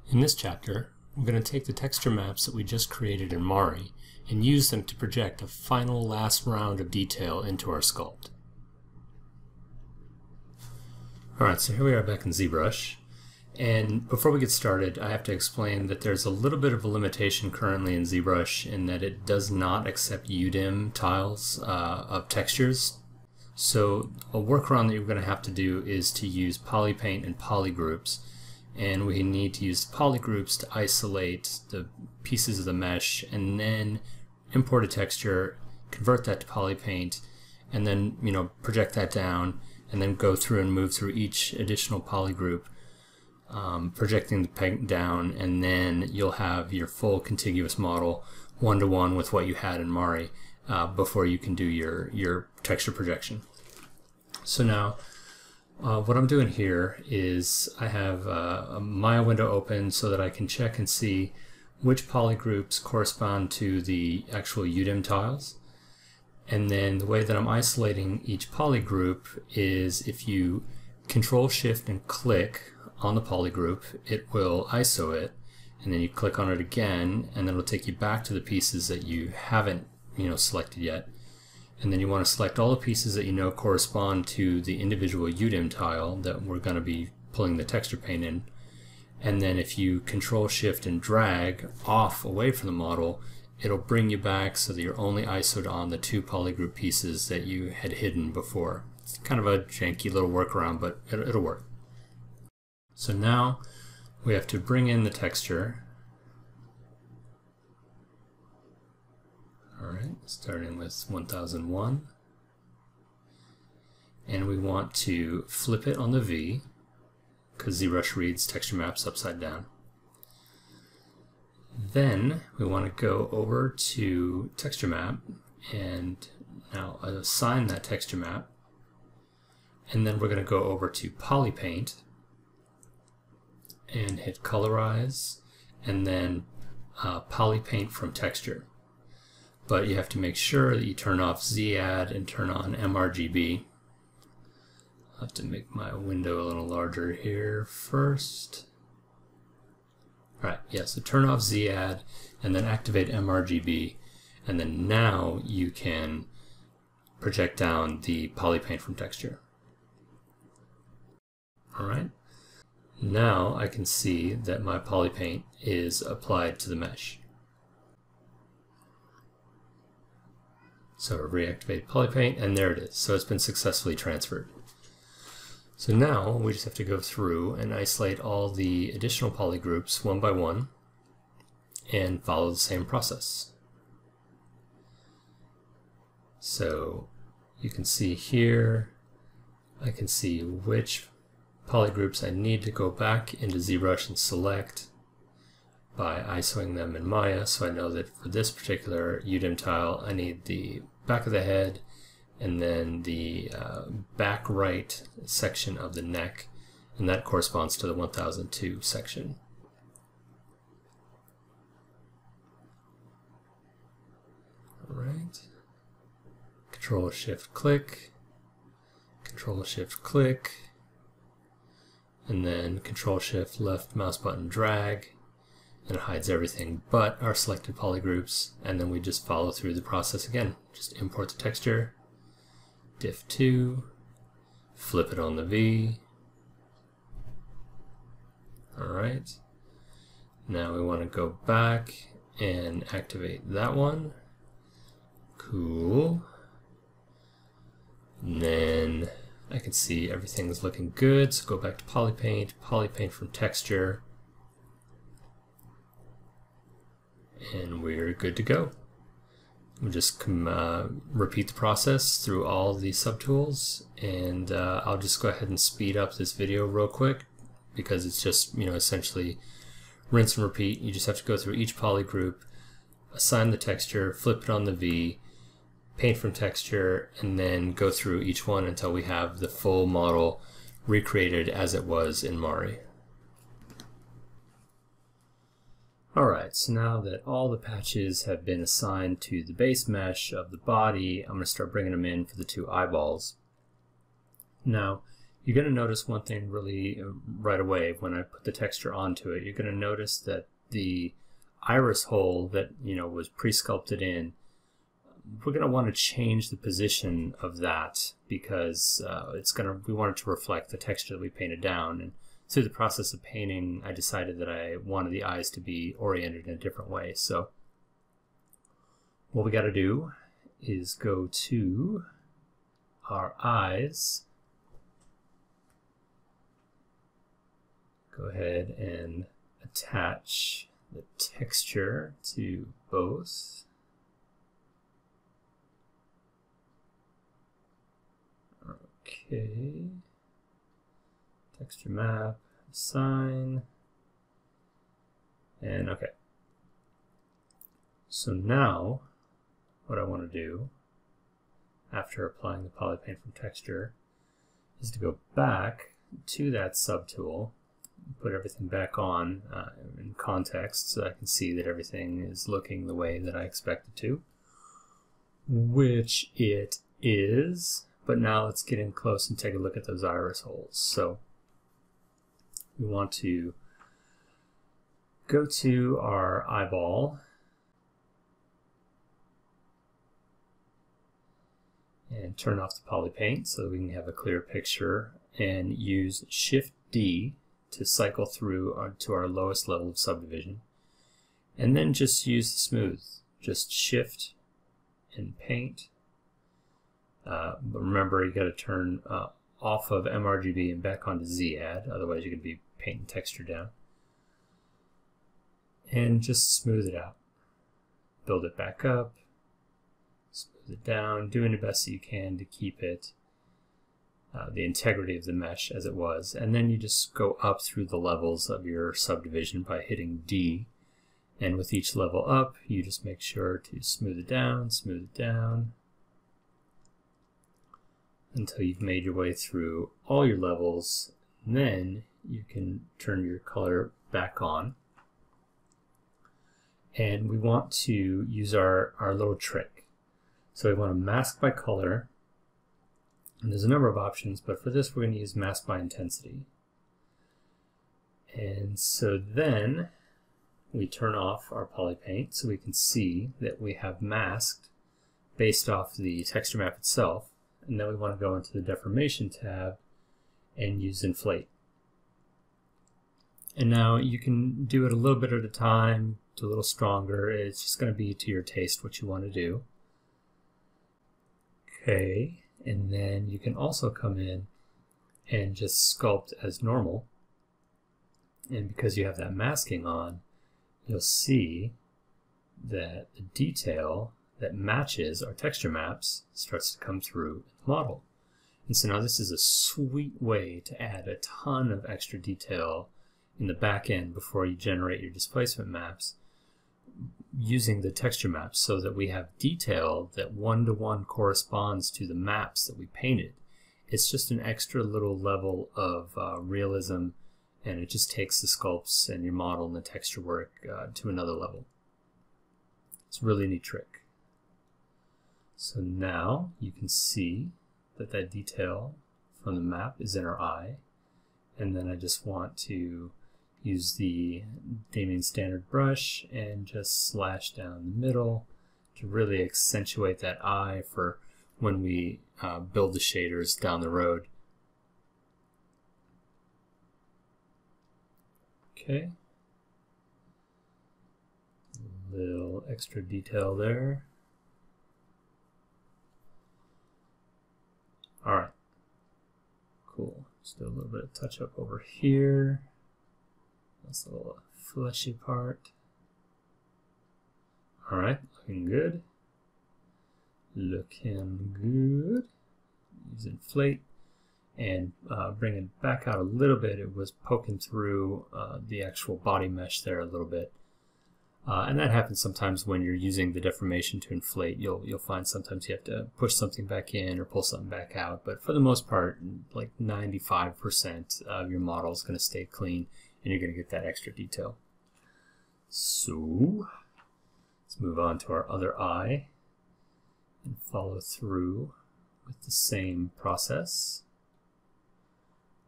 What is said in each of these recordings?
In this chapter, I'm going to take the texture maps that we just created in Mari and use them to project a final last round of detail into our sculpt. Alright, so here we are back in Zbrush, and before we get started I have to explain that there's a little bit of a limitation currently in Zbrush in that it does not accept UDIM tiles of textures. So a workaround that you're going to have to do is to use polypaint and polygroups, and we need to use polygroups to isolate the pieces of the mesh and then import a texture, convert that to polypaint, and then project that down and then go through and move through each additional polygroup, projecting the paint down, and then you'll have your full contiguous model one-to-one with what you had in Mari before you can do your texture projection. So now what I'm doing here is I have a Maya window open so that I can check and see which polygroups correspond to the actual UDIM tiles. And then the way that I'm isolating each polygroup is if you Control Shift and click on the polygroup, it will ISO it, and then you click on it again and then it'll take you back to the pieces that you haven't selected yet. And then you want to select all the pieces that you know correspond to the individual UDIM tile that we're going to be pulling the texture paint in. And then if you Control Shift and drag off away from the model, it'll bring you back so that you're only ISO'd on the two polygroup pieces that you had hidden before. It's kind of a janky little workaround, but it'll work. So now we have to bring in the texture. Alright, starting with 1001. And we want to flip it on the V, because Zbrush reads texture maps upside down. Then we want to go over to texture map and now assign that texture map. And then we're going to go over to polypaint and hit colorize and then polypaint from texture. But you have to make sure that you turn off Z-add and turn on mRGB. I'll have to make my window a little larger here first. Alright, yeah, so turn off Z-add and then activate mRGB, and then now you can project down the polypaint from texture. Alright, now I can see that my polypaint is applied to the mesh. So reactivate polypaint, and there it is. So it's been successfully transferred. So now we just have to go through and isolate all the additional polygroups one by one and follow the same process. So you can see here, I can see which polygroups I need to go back into Zbrush and select by ISOing them in Maya, so I know that for this particular UDIM tile I need the back of the head and then the back right section of the neck, and that corresponds to the 1002 section. Alright, Control Shift click, Control Shift click, and then Control Shift left mouse button drag, and it hides everything but our selected polygroups, and then we just follow through the process again. Just import the texture, diff 2, flip it on the V. Alright, now we want to go back and activate that one. Cool. And then I can see everything's looking good, so go back to polypaint, polypaint from texture, and we're good to go. We'll just repeat the process through all the subtools, and I'll just go ahead and speed up this video real quick because it's just essentially rinse and repeat. You just have to go through each polygroup, assign the texture, flip it on the V, paint from texture, and then go through each one until we have the full model recreated as it was in Mari. Alright, so now that all the patches have been assigned to the base mesh of the body, I'm going to start bringing them in for the two eyeballs. Now, you're going to notice one thing really right away when I put the texture onto it. You're going to notice that the iris hole that was pre-sculpted in, we're going to want to change the position of that because we want it to reflect the texture that we painted down. And through the process of painting, I decided that I wanted the eyes to be oriented in a different way. So what we got to do is go to our eyes, go ahead and attach the texture to both. Okay, texture map, assign, and okay. So now what I want to do after applying the polypaint from texture is to go back to that subtool, put everything back on in context so I can see that everything is looking the way that I expect it to, which it is. But now let's get in close and take a look at those iris holes. So we want to go to our eyeball and turn off the polypaint so that we can have a clear picture, and use Shift D to cycle through to our lowest level of subdivision, and then just use the smooth. Just Shift and paint. But remember, you got to turn off of mRGB and back onto Z-Add, otherwise you could be painting texture down. And just smooth it out. Build it back up, smooth it down, doing the best that you can to keep it the integrity of the mesh as it was. And then you just go up through the levels of your subdivision by hitting D. And with each level up, you just make sure to smooth it down, until you've made your way through all your levels. And then you can turn your color back on. And we want to use our little trick. So we want to mask by color. And there's a number of options, but for this we're going to use mask by intensity. And so then we turn off our polypaint so we can see that we have masked based off the texture map itself. And then we want to go into the deformation tab and use inflate. And now you can do it a little bit at a time, do a little stronger. It's just going to be to your taste what you want to do. Okay, and then you can also come in and just sculpt as normal. And because you have that masking on, you'll see that the detail that matches our texture maps starts to come through the model. And so now this is a sweet way to add a ton of extra detail in the back end before you generate your displacement maps using the texture maps, so that we have detail that one-to-one corresponds to the maps that we painted. It's just an extra little level of realism, and it just takes the sculpts and your model and the texture work to another level. It's a really neat trick. So now you can see that that detail from the map is in our eye, and then I just want to use the Damien standard brush and just slash down the middle to really accentuate that eye for when we build the shaders down the road. Okay, a little extra detail there. Alright, cool. Just do a little bit of touch up over here. That's a little fleshy part. Alright, looking good. Looking good. Use inflate and bring it back out a little bit. It was poking through the actual body mesh there a little bit. And that happens sometimes when you're using the deformation to inflate. You'll find sometimes you have to push something back in or pull something back out. But for the most part, like 95% of your model is going to stay clean, and you're going to get that extra detail. So let's move on to our other eye and follow through with the same process.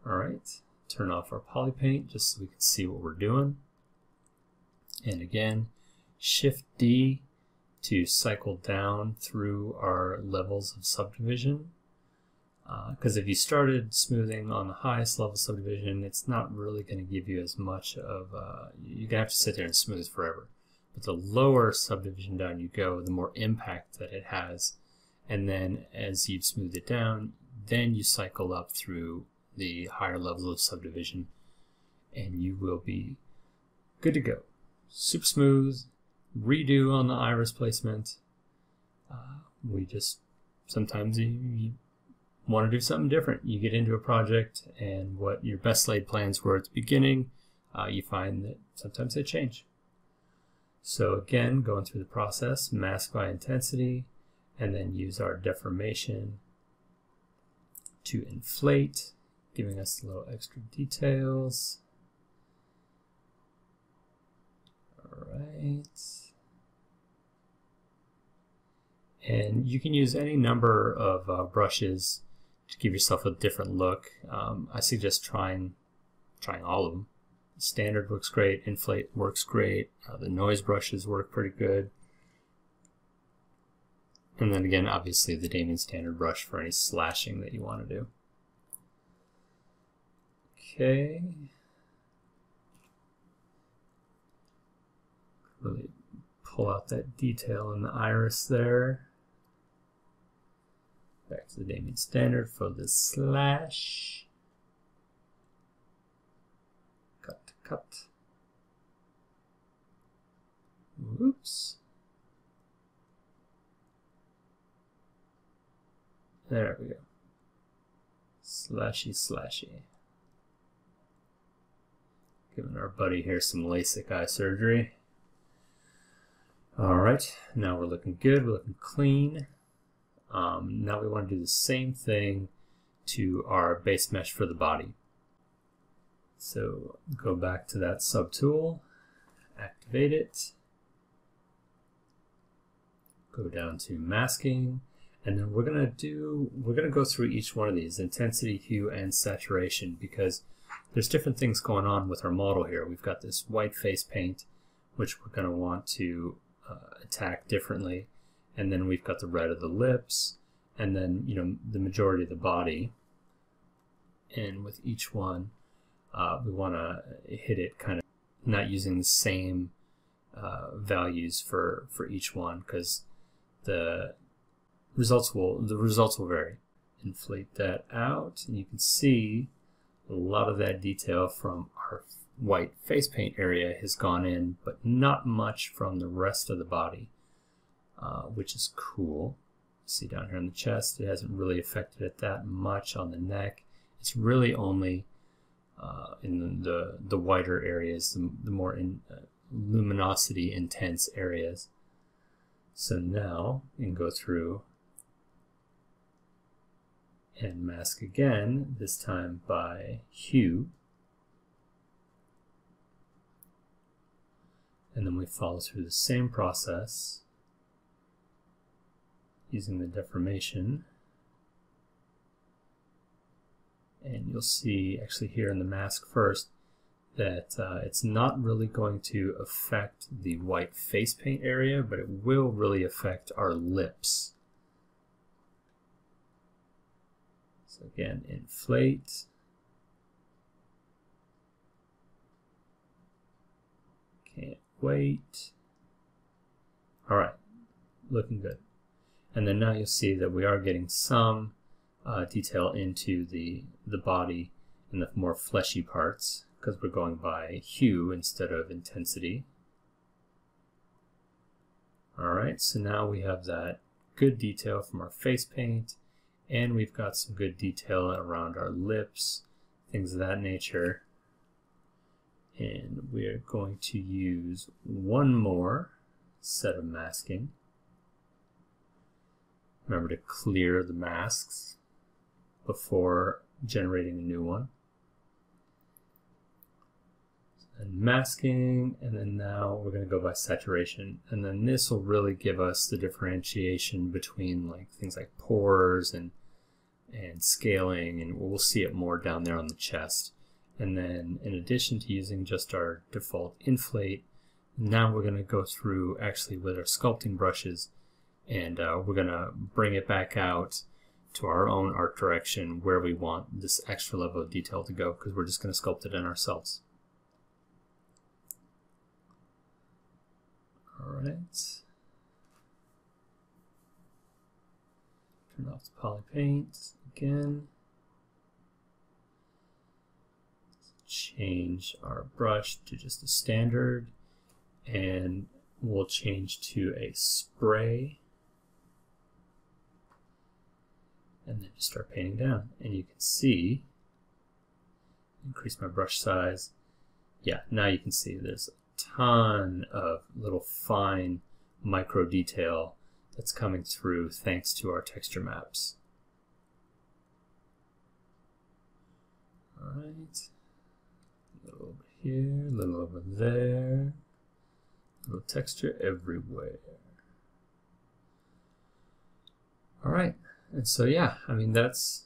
Alright, turn off our poly paint just so we can see what we're doing. And again, Shift D to cycle down through our levels of subdivision. Because if you started smoothing on the highest level subdivision, it's not really going to give you as much of, you're going to have to sit there and smooth forever. But the lower subdivision down you go, the more impact that it has. And then as you've smoothed it down, then you cycle up through the higher levels of subdivision and you will be good to go. Super smooth, redo on the iris placement. Sometimes you want to do something different. You get into a project and what your best laid plans were at the beginning, you find that sometimes they change. So again, going through the process, mask by intensity, and then use our deformation to inflate, giving us a little extra details. All right. And you can use any number of brushes to give yourself a different look. I suggest trying all of them. Standard looks great, inflate works great, the noise brushes work pretty good. And then again, obviously the Damien standard brush for any slashing that you want to do. Okay. Really pull out that detail in the iris there. Back to the Damien standard for the slash. Cut to cut. Whoops. There we go. Slashy, slashy. Giving our buddy here some LASIK eye surgery. Alright, now we're looking good, we're looking clean. Now we want to do the same thing to our base mesh for the body. So go back to that subtool, activate it, go down to masking, and then we're gonna go through each one of these, intensity, hue, and saturation, because there's different things going on with our model here. We've got this white face paint, which we're gonna want to attack differently, and then we've got the red of the lips, and then the majority of the body. And with each one, we want to hit it kind of not using the same values for each one, because the results will vary. Inflate that out, and you can see a lot of that detail from our white face paint area has gone in, but not much from the rest of the body, which is cool. See down here on the chest, it hasn't really affected it that much. On the neck, it's really only in the whiter areas, the more luminosity intense areas. So now you can go through and mask again, this time by hue. And then we follow through the same process using the deformation. And you'll see actually here in the mask first that it's not really going to affect the white face paint area, but it will really affect our lips. So again, inflate. Can't wait. All right, looking good. And then now you'll see that we are getting some detail into the body and the more fleshy parts, because we're going by hue instead of intensity. All right, so now we have that good detail from our face paint, and we've got some good detail around our lips, things of that nature. And we're going to use one more set of masking. Remember to clear the masks before generating a new one. And masking, and then now we're going to go by saturation. And then this will really give us the differentiation between things like pores and and scaling, and we'll see it more down there on the chest. And then in addition to using just our default inflate, now we're going to go through actually with our sculpting brushes, and we're going to bring it back out to our own art direction where we want this extra level of detail to go, because we're just going to sculpt it in ourselves. Alright. Turn off the poly paint again. Change our brush to just a standard, and we'll change to a spray, and then just start painting down. And you can see, increase my brush size. Yeah, now you can see there's a ton of little fine micro detail that's coming through thanks to our texture maps. All right. A little over here, a little over there, a little texture everywhere. Alright, and so yeah, I mean that's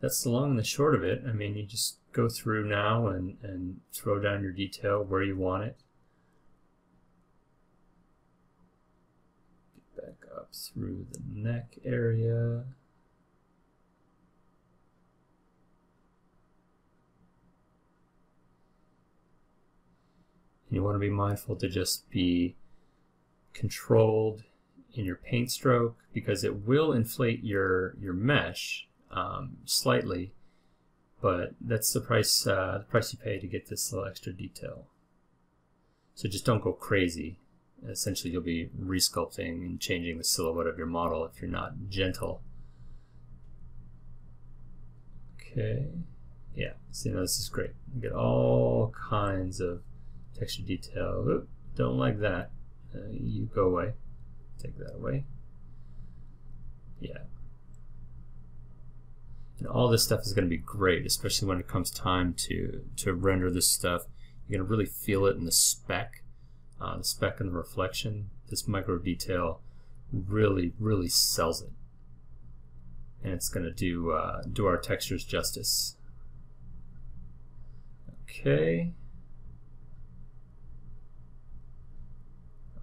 the long and the short of it. I mean, you just go through now and throw down your detail where you want it. Get back up through the neck area. You want to be mindful to just be controlled in your paint stroke, because it will inflate your mesh slightly, but that's the price you pay to get this little extra detail. So just don't go crazy. Essentially, you'll be resculpting and changing the silhouette of your model if you're not gentle. Okay, yeah. So this is great. You get all kinds of texture detail. Oop, don't like that. You go away. Take that away. Yeah. And all this stuff is going to be great, especially when it comes time to render this stuff. You're going to really feel it in the spec and the reflection. This micro detail really, really sells it, and it's going to do our textures justice. Okay.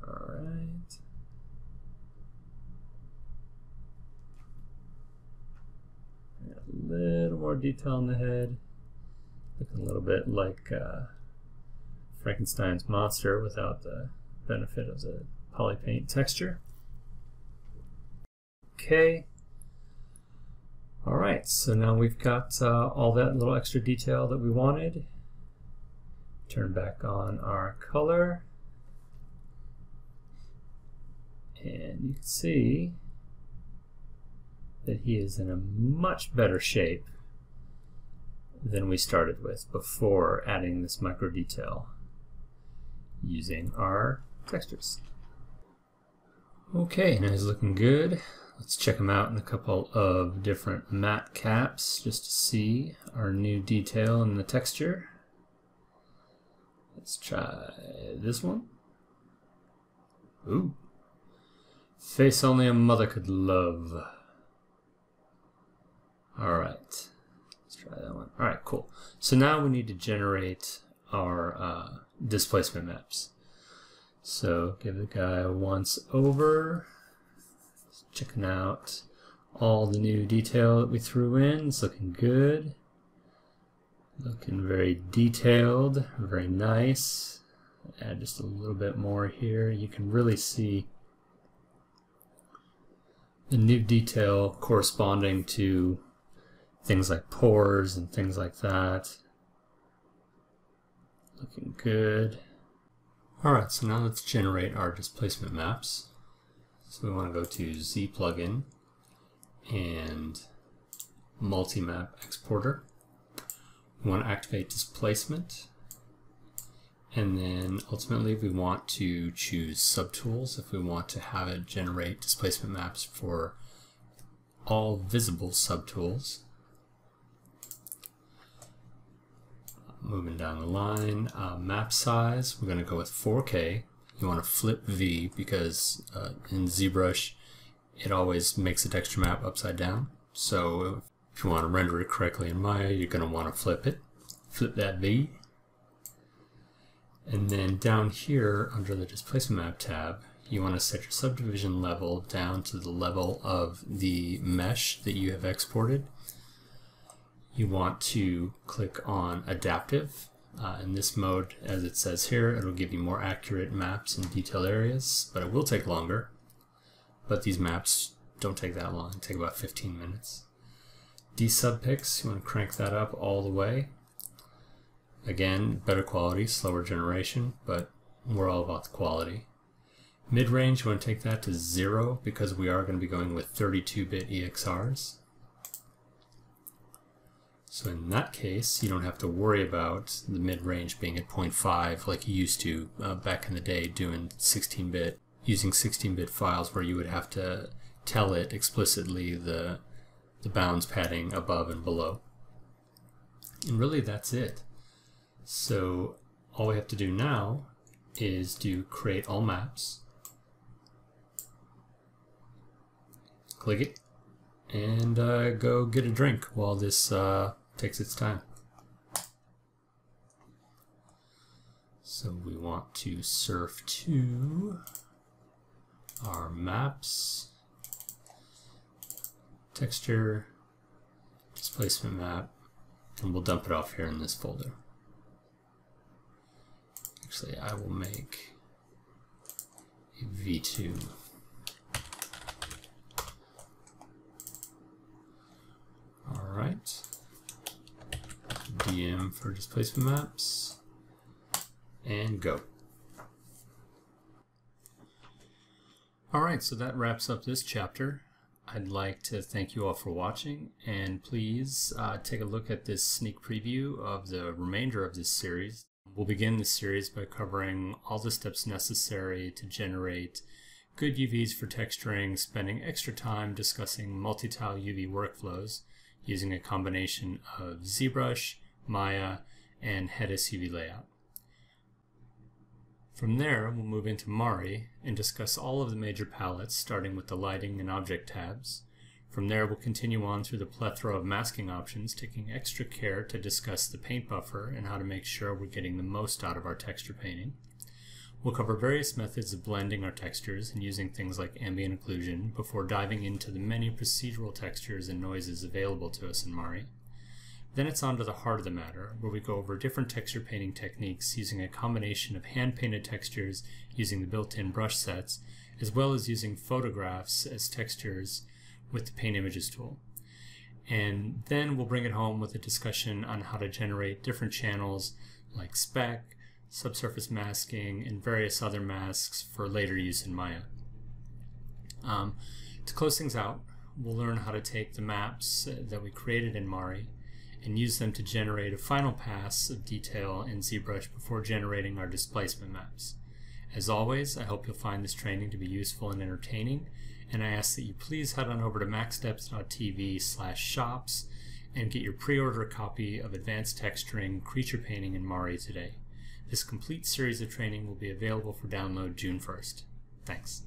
Alright. A little more detail on the head. Looking a little bit like Frankenstein's monster without the benefit of the poly paint texture. Okay. Alright, so now we've got all that little extra detail that we wanted. Turn back on our color. And you can see that he is in a much better shape than we started with before adding this micro detail using our textures. Okay, now he's looking good. Let's check him out in a couple of different matte caps just to see our new detail in the texture. Let's try this one. Ooh. Face only a mother could love. Alright, let's try that one. Alright, cool. So now we need to generate our displacement maps. So give the guy a once over. Just checking out all the new detail that we threw in. It's looking good. Looking very detailed, very nice. Add just a little bit more here. You can really see the new detail corresponding to things like pores and things like that. Looking good. Alright, so now let's generate our displacement maps. So we want to go to Z plugin and multi-map exporter. We want to activate displacement, and then ultimately we want to choose subtools if we want to have it generate displacement maps for all visible subtools. Moving down the line, map size, we're going to go with 4K. You want to flip V because in ZBrush it always makes the texture map upside down. So if you want to render it correctly in Maya, you're going to want to flip that V. And then down here under the Displacement Map tab, you want to set your subdivision level down to the level of the mesh that you have exported. You want to click on Adaptive. In this mode, as it says here, it'll give you more accurate maps in detailed areas, but it will take longer. But these maps don't take that long, they take about 15 minutes. Desubpix, you want to crank that up all the way. Again, better quality, slower generation, but we're all about the quality. Mid-range, you want to take that to 0 because we are going to be going with 32-bit EXRs. So in that case, you don't have to worry about the mid-range being at 0.5 like you used to back in the day doing 16-bit, using 16-bit files where you would have to tell it explicitly the bounds padding above and below. And really that's it. So all we have to do now is do create all maps, click it, and go get a drink while this takes its time. So we want to surf to our maps, texture, displacement map, and we'll dump it off here in this folder. Actually, I will make a V2. All right. DM for displacement maps, and go. Alright, so that wraps up this chapter. I'd like to thank you all for watching, and please take a look at this sneak preview of the remainder of this series. We'll begin this series by covering all the steps necessary to generate good UVs for texturing, spending extra time discussing multi-tile UV workflows using a combination of Zbrush, Maya, and headus UV layout. From there, we'll move into Mari and discuss all of the major palettes, starting with the lighting and object tabs. From there, we'll continue on through the plethora of masking options, taking extra care to discuss the paint buffer and how to make sure we're getting the most out of our texture painting. We'll cover various methods of blending our textures and using things like ambient occlusion before diving into the many procedural textures and noises available to us in Mari. Then it's on to the heart of the matter, where we go over different texture painting techniques using a combination of hand-painted textures using the built-in brush sets, as well as using photographs as textures with the Paint Images tool. And then we'll bring it home with a discussion on how to generate different channels like spec, subsurface masking, and various other masks for later use in Maya. To close things out, we'll learn how to take the maps that we created in Mari and use them to generate a final pass of detail in Zbrush before generating our displacement maps. As always, I hope you'll find this training to be useful and entertaining, and I ask that you please head on over to maxdepth.tv/shops and get your pre-order copy of Advanced Texturing Creature Painting in Mari today. This complete series of training will be available for download June 1st. Thanks.